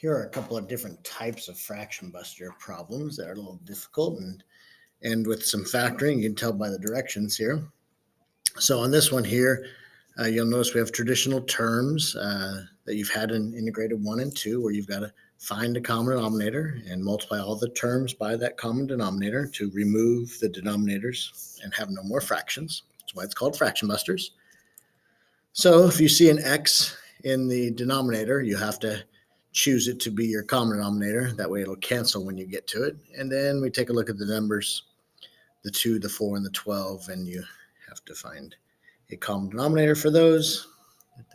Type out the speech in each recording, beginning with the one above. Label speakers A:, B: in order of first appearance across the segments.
A: Here are a couple of different types of fraction buster problems that are a little difficult and with some factoring, you can tell by the directions here. So on this one here, you'll notice we have traditional terms that you've had in integrated 1 and 2, where you've got to find a common denominator and multiply all the terms by that common denominator to remove the denominators and have no more fractions. That's why it's called fraction busters. So if you see an x in the denominator, you have to choose it to be your common denominator. That way it'll cancel when you get to it. And then we take a look at the numbers, the 2, the 4, and the 12, and you have to find a common denominator for those.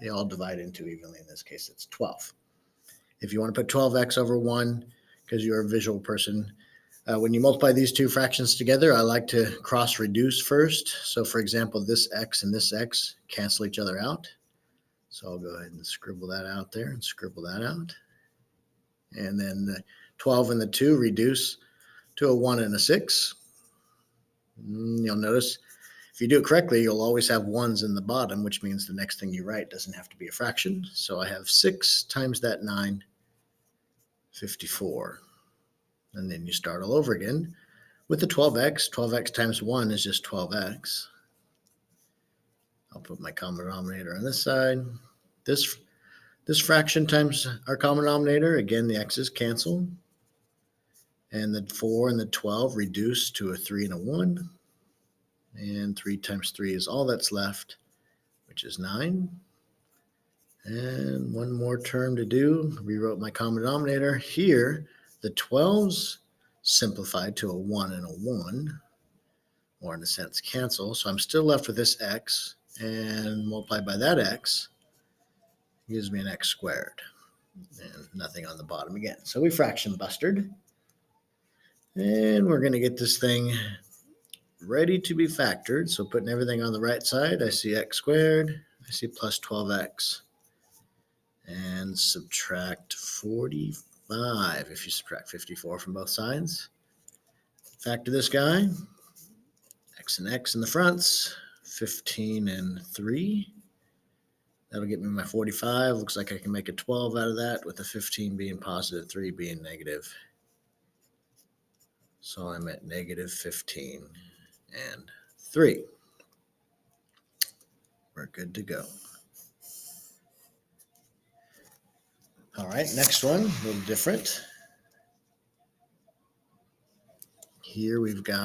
A: They all divide into evenly. In this case, it's 12. If you want to put 12x over 1, because you're a visual person, when you multiply these two fractions together, I like to cross reduce first. So for example, this x and this x cancel each other out. So I'll go ahead and scribble that out there and scribble that out. And then the 12 and the 2 reduce to a 1 and a 6. You'll notice if you do it correctly, you'll always have 1s in the bottom, which means the next thing you write doesn't have to be a fraction. So I have 6 times that 9, 54. And then you start all over again with the 12x. 12x times 1 is just 12x. I'll put my common denominator on this side. This fraction times our common denominator, again, the x's cancel. And the 4 and the 12 reduce to a 3 and a 1. And 3 times 3 is all that's left, which is 9. And one more term to do. Rewrote my common denominator. Here, the 12's simplified to a 1 and a 1, or in a sense cancel. So I'm still left with this x, and multiplied by that x gives me an x squared. And nothing on the bottom again. So we fraction bustered. And we're going to get this thing ready to be factored. So putting everything on the right side, I see x squared, I see plus 12x. And subtract 45 if you subtract 54 from both sides. Factor this guy, x and x in the fronts, 15 and 3. That'll get me my 45. Looks like I can make a 12 out of that, with the 15 being positive, 3 being negative. So I'm at negative 15 and 3. We're good to go. All right, next one, a little different. Here we've got